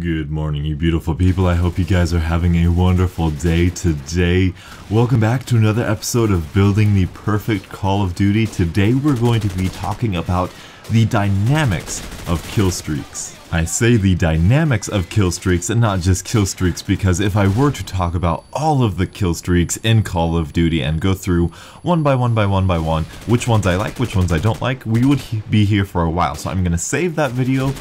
Good morning, you beautiful people. I hope you guys are having a wonderful day today. Welcome back to another episode of Building the Perfect Call of Duty. Today we're going to be talking about the dynamics of kill streaks. I say the dynamics of kill streaks and not just kill streaks because if I were to talk about all of the kill streaks in Call of Duty and go through one by one, which ones I like, which ones I don't like, we would be here for a while. So I'm going to save that video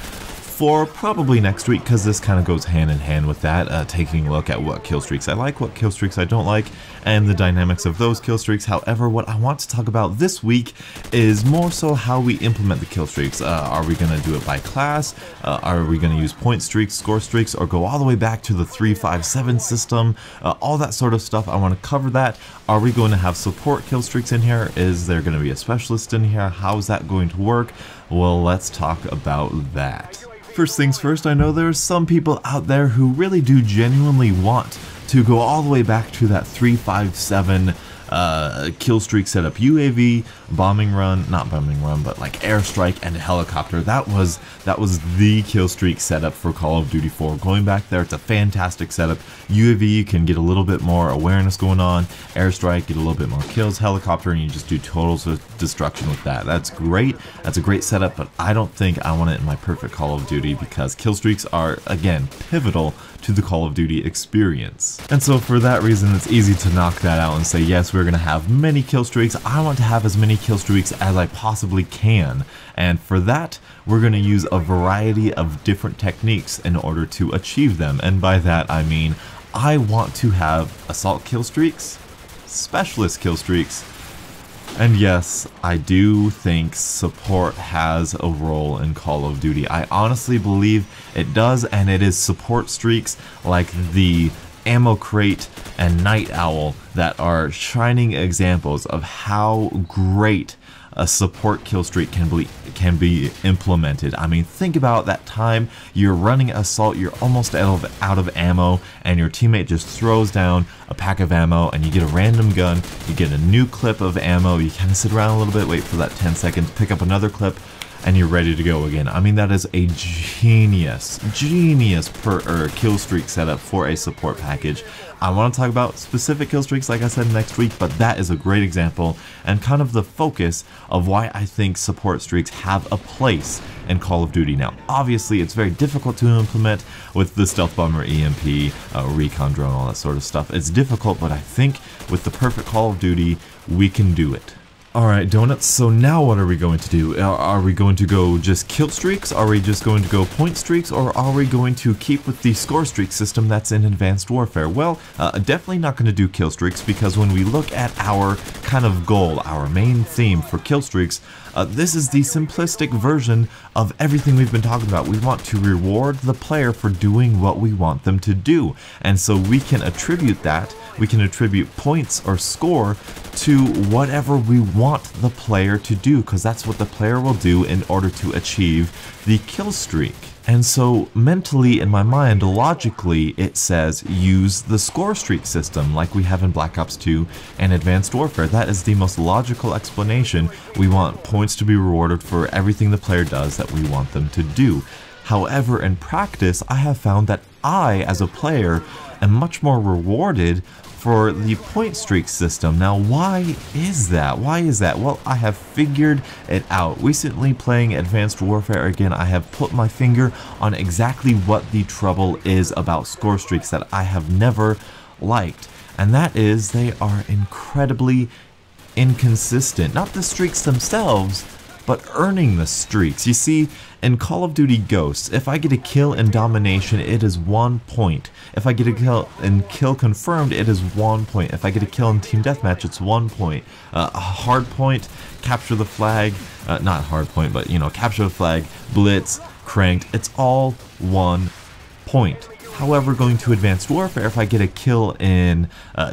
for probably next week, because this kind of goes hand in hand with that, taking a look at what kill streaks I like, what kill streaks I don't like, and the dynamics of those kill streaks. However, what I want to talk about this week is more so how we implement the kill streaks. Are we going to do it by class? Are we going to use point streaks, score streaks, or go all the way back to the 3-5-7 system? All that sort of stuff. I want to cover that. Are we going to have support kill streaks in here? Is there going to be a specialist in here? How is that going to work? Well, let's talk about that. First things first, I know there are some people out there who really do genuinely want to go all the way back to that 3-5-7 kill streak setup. UAV, bombing run, not bombing run, but like airstrike and helicopter. That was the kill streak setup for Call of Duty 4. Going back there, it's a fantastic setup. UAV, you can get a little bit more awareness going on. Airstrike, get a little bit more kills. Helicopter, and you just do total destruction with that. That's great. That's a great setup, but I don't think I want it in my perfect Call of Duty because kill streaks are, again, pivotal to the Call of Duty experience. And so for that reason, it's easy to knock that out and say, yes, we're going to have many kill streaks. I want to have as many kill streaks as I possibly can. And for that, we're going to use a variety of different techniques in order to achieve them. And by that, I mean, I want to have assault kill streaks, specialist kill streaks, and yes, I do think support has a role in Call of Duty. I honestly believe it does, and it is support streaks like the Ammo Crate and Night Owl that are shining examples of how great a support kill streak can be implemented. I mean, think about that time you're running assault, you're almost out of ammo, and your teammate just throws down a pack of ammo, and you get a random gun, you get a new clip of ammo, you kind of sit around a little bit, wait for that 10 seconds, pick up another clip, and you're ready to go again. I mean, that is a genius kill streak setup for a support package. I want to talk about specific kill streaks, like I said, next week, but that is a great example and kind of the focus of why I think support streaks have a place in Call of Duty. Now, obviously, it's very difficult to implement with the Stealth Bomber, EMP, Recon Drone, all that sort of stuff. It's difficult, but I think with the perfect Call of Duty, we can do it. Alright, Donuts, so now what are we going to do? Are we going to go just kill streaks? Are we just going to go point streaks? Or are we going to keep with the score streak system that's in Advanced Warfare? Well, definitely not going to do kill streaks, because when we look at our kind of goal, our main theme for kill streaks, this is the simplistic version of everything we've been talking about. We want to reward the player for doing what we want them to do. And so we can attribute that, we can attribute points or score to whatever we want the player to do, because that's what the player will do in order to achieve the kill streak. And so mentally, in my mind, logically, it says use the score streak system like we have in Black Ops 2 and Advanced Warfare. That is the most logical explanation. We want points to be rewarded for everything the player does that we want them to do. However, in practice, I have found that I, as a player, am much more rewarded for the point streak system. Now, why is that? Well, I have figured it out. Recently playing Advanced Warfare again, I have put my finger on exactly what the trouble is about score streaks that I have never liked. And that is they are incredibly inconsistent. Not the streaks themselves, but earning the streaks. You see, in Call of Duty Ghosts, if I get a kill in domination, it is 1 point. If I get a kill in kill confirmed, it is 1 point. If I get a kill in team deathmatch, it's 1 point. A hard point, capture the flag, not hard point, but you know, capture the flag, blitz, cranked, it's all 1 point. However, going to Advanced Warfare, if I get a kill in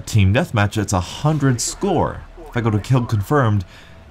team deathmatch, it's 100 score. If I go to kill confirmed,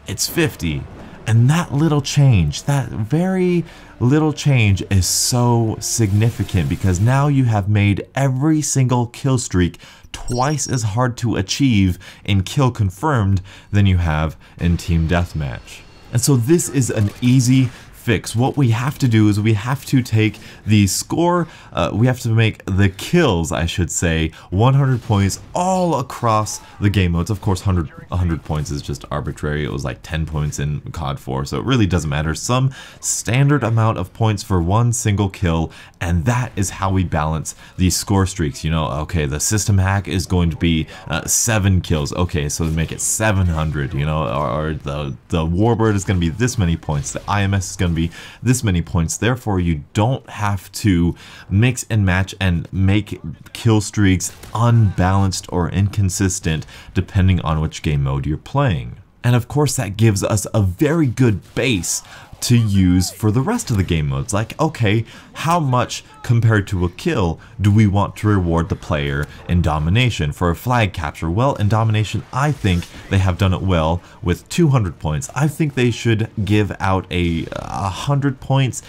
it's 50. And that little change, that very little change is so significant, because now you have made every single kill streak twice as hard to achieve in kill confirmed than you have in team deathmatch. And so this is an easy fix. What we have to do is we have to take the score, we have to make the kills, I should say, 100 points all across the game modes. Of course, 100 points is just arbitrary. It was like 10 points in CoD 4, so it really doesn't matter. Some standard amount of points for one single kill, and that is how we balance these score streaks. You know, okay, the system hack is going to be 7 kills. Okay, so make it 700, you know, or the Warbird is going to be this many points. The IMS is going to be this many points. Therefore, you don't have to mix and match and make kill streaks unbalanced or inconsistent depending on which game mode you're playing. And of course, that gives us a very good base to use for the rest of the game modes. Like, okay, how much compared to a kill do we want to reward the player in domination for a flag capture? Well, in domination, I think they have done it well with 200 points. I think they should give out 100 points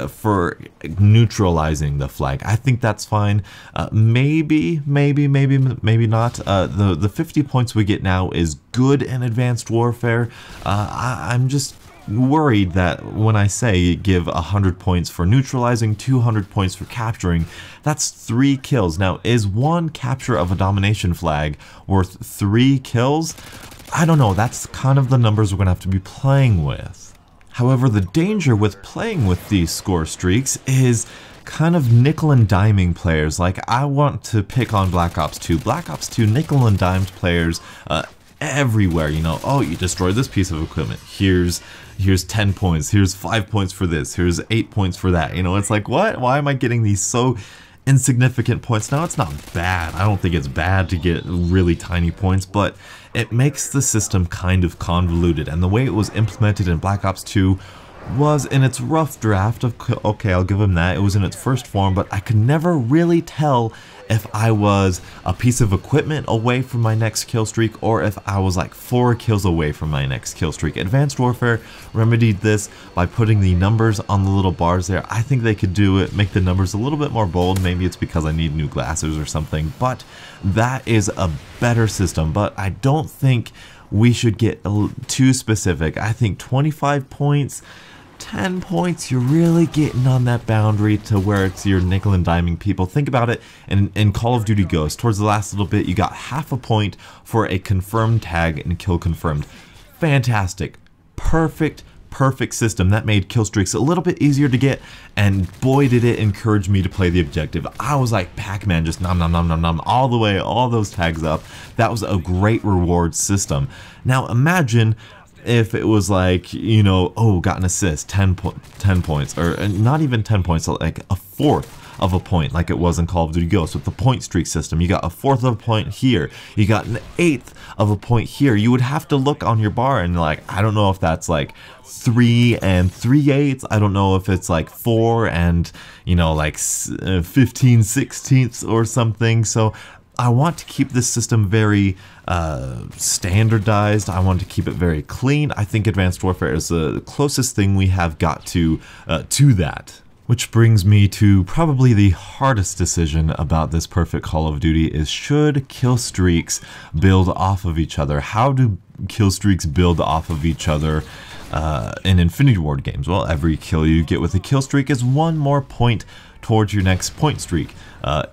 for neutralizing the flag. I think that's fine. Maybe not. The 50 points we get now is good in Advanced Warfare. I'm just worried that when I say give 100 points for neutralizing, 200 points for capturing, that's 3 kills. Now, is one capture of a domination flag worth 3 kills? I don't know, that's kind of the numbers we're gonna have to be playing with. However, the danger with playing with these score streaks is kind of nickel and diming players. Like, I want to pick on Black Ops 2. Black Ops 2 nickel and dimed players everywhere, you know. Oh, you destroyed this piece of equipment. Here's 10 points. Here's 5 points for this. Here's 8 points for that. You know, it's like, what? Why am I getting these so insignificant points? Now, it's not bad. I don't think it's bad to get really tiny points, but it makes the system kind of convoluted. And the way it was implemented in Black Ops 2 was in its rough draft. Okay, I'll give them that. It was in its first form, but I could never really tell if I was a piece of equipment away from my next kill streak or if I was like 4 kills away from my next kill streak. Advanced Warfare remedied this by putting the numbers on the little bars there. I think they could do it, make the numbers a little bit more bold. Maybe it's because I need new glasses or something, but that is a better system. But I don't think we should get too specific. I think 25 points, 10 points, you're really getting on that boundary to where it's your nickel and diming people. Think about it in Call of Duty Ghosts. Towards the last little bit, you got half a point for a confirmed tag and kill confirmed. Fantastic. Perfect system. That made kill streaks a little bit easier to get, and boy did it encourage me to play the objective. I was like Pac-Man, just nom nom nom nom nom all the way, all those tags up. That was a great reward system. Now imagine if it was like, you know, oh, got an assist, 10 points, or not even 10 points, like a fourth of a point, like it was in Call of Duty Ghosts with the point streak system. You got a fourth of a point here, you got an eighth of a point here. You would have to look on your bar and like, I don't know if that's like 3 3/8. I don't know if it's like 4 and, you know, like 15/16 or something. So I want to keep this system very standardized. I want to keep it very clean. I think Advanced Warfare is the closest thing we have got to that. Which brings me to probably the hardest decision about this perfect Call of Duty is, should kill streaks build off of each other? How do kill streaks build off of each other in Infinity Ward games? Well, every kill you get with a kill streak is 1 more point towards your next point streak.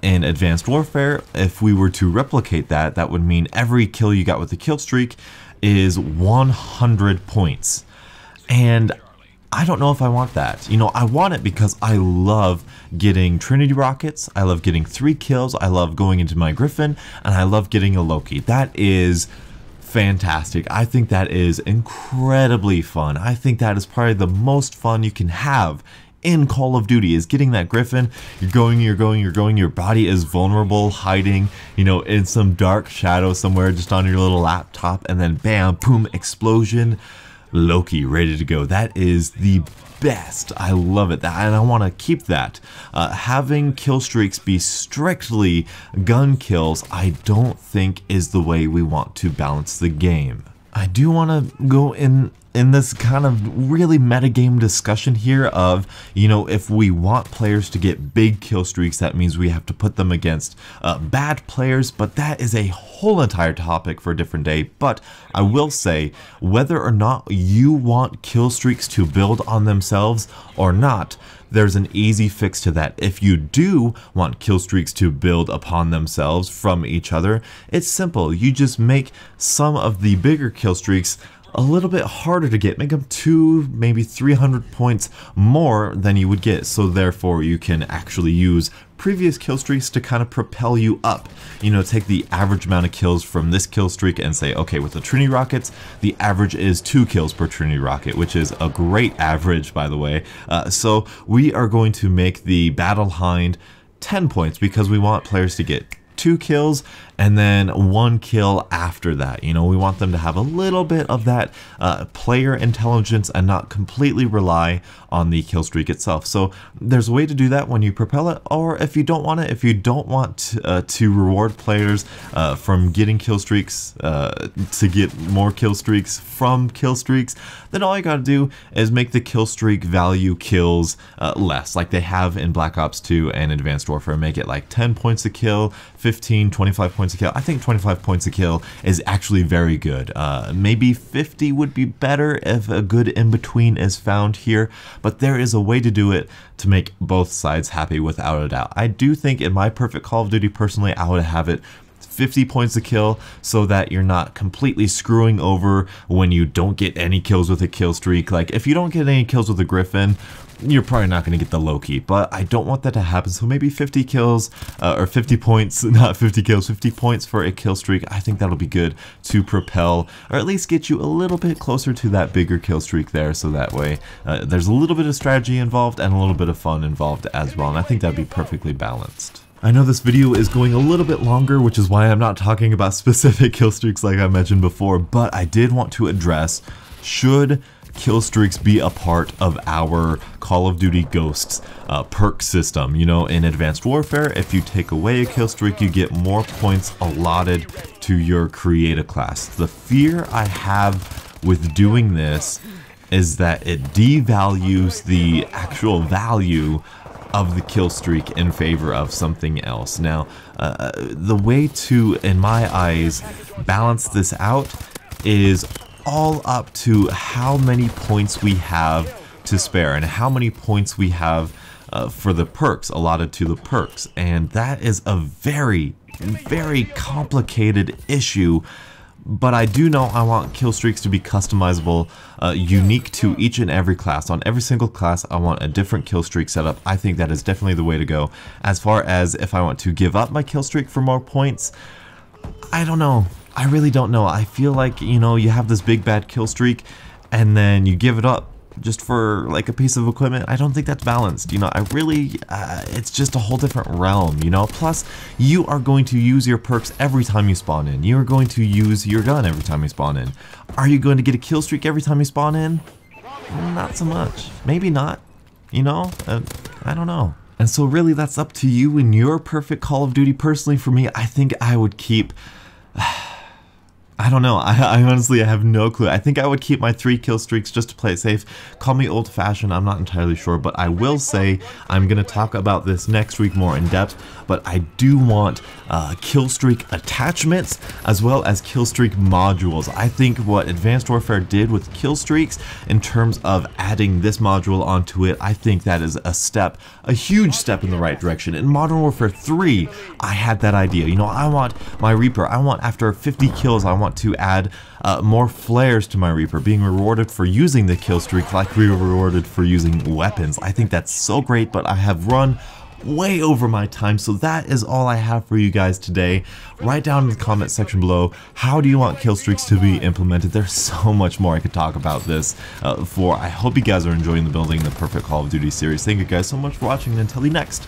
In Advanced Warfare, if we were to replicate that, that would mean every kill you got with a kill streak is 100 points. And I don't know if I want that. You know, I want it because I love getting Trinity rockets, I love getting 3 kills, I love going into my Griffin, and I love getting a Loki. That is fantastic. I think that is incredibly fun. I think that is probably the most fun you can have in Call of Duty, is getting that Griffin. You're going, your body is vulnerable, hiding, you know, in some dark shadow somewhere just on your little laptop, and then bam, boom, explosion, Loki ready to go. That is the best. I love it, and I want to keep that. Having kill streaks be strictly gun kills, I don't think is the way we want to balance the game. I do want to go in in this kind of really metagame discussion here of, you know, if we want players to get big kill streaks, that means we have to put them against bad players, but that is a whole entire topic for a different day. But I will say, whether or not you want kill streaks to build on themselves or not, there's an easy fix to that. If you do want kill streaks to build upon themselves from each other, it's simple. You just make some of the bigger kill streaks a little bit harder to get, make them 200, maybe 300 points more than you would get, so therefore you can actually use previous kill streaks to kind of propel you up. You know, take the average amount of kills from this kill streak and say, okay, with the Trinity rockets, the average is 2 kills per Trinity rocket, which is a great average, by the way. So we are going to make the Battle Hind 10 points because we want players to get 2 kills and then 1 kill after that. You know, we want them to have a little bit of that player intelligence and not completely rely on the kill streak itself. So there's a way to do that when you propel it, or if you don't want it, if you don't want to reward players from getting kill streaks, to get more kill streaks from kill streaks, then all you gotta do is make the kill streak value kills less, like they have in Black Ops 2 and Advanced Warfare. Make it like 10 points a kill, 15, 25 points a kill. I think 25 points a kill is actually very good. Maybe 50 would be better if a good in-between is found here, but there is a way to do it to make both sides happy without a doubt. I do think in my perfect Call of Duty, personally, I would have it 50 points a kill so that you're not completely screwing over when you don't get any kills with a kill streak. Like, if you don't get any kills with a Griffin, you're probably not going to get the Loki, but I don't want that to happen, so maybe 50 kills, or 50 points, not 50 kills, 50 points for a kill streak. I think that'll be good to propel, or at least get you a little bit closer to that bigger kill streak there, so that way there's a little bit of strategy involved and a little bit of fun involved as well, and I think that'd be perfectly balanced. I know this video is going a little bit longer, which is why I'm not talking about specific kill streaks like I mentioned before, but I did want to address, should kill streaks be a part of our Call of Duty Ghosts perk system? You know, in Advanced Warfare, if you take away a kill streak, you get more points allotted to your creative class. The fear I have with doing this is that it devalues the actual value of the kill streak in favor of something else. Now, the way to, in my eyes, balance this out is all up to how many points we have to spare and how many points we have for the perks, allotted to the perks. And that is a very, very complicated issue. But I do know I want kill streaks to be customizable, unique to each and every class. On every single class, I want a different kill streak setup. I think that is definitely the way to go. As far as if I want to give up my kill streak for more points, I don't know. I really don't know. I feel like, you know, you have this big bad kill streak and then you give it up just for like a piece of equipment. I don't think that's balanced. You know, I really, it's just a whole different realm, you know. Plus, you are going to use your perks every time you spawn in. You are going to use your gun every time you spawn in. Are you going to get a kill streak every time you spawn in? Not so much. Maybe not, you know. I don't know. And so really that's up to you in your perfect Call of Duty. Personally, for me, I think I would keep... I don't know. I honestly, I have no clue. I think I would keep my 3 kill streaks just to play it safe. Call me old-fashioned, I'm not entirely sure, but I will say I'm going to talk about this next week more in depth, but I do want kill streak attachments as well as kill streak modules. I think what Advanced Warfare did with kill streaks in terms of adding this module onto it, I think that is a step, a huge step in the right direction. In Modern Warfare 3, I had that idea. You know, I want my Reaper, I want after 50 kills, I want to add more flares to my Reaper, being rewarded for using the kill streak like we were rewarded for using weapons. I think that's so great, but I have run way over my time, so that is all I have for you guys today. Write down in the comment section below, how do you want kill streaks to be implemented? There's so much more I could talk about this for. I hope you guys are enjoying the Building the Perfect Call of Duty series. Thank you guys so much for watching, and until the next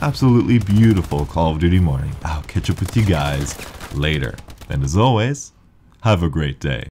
absolutely beautiful Call of Duty morning, I'll catch up with you guys later. And as always, have a great day.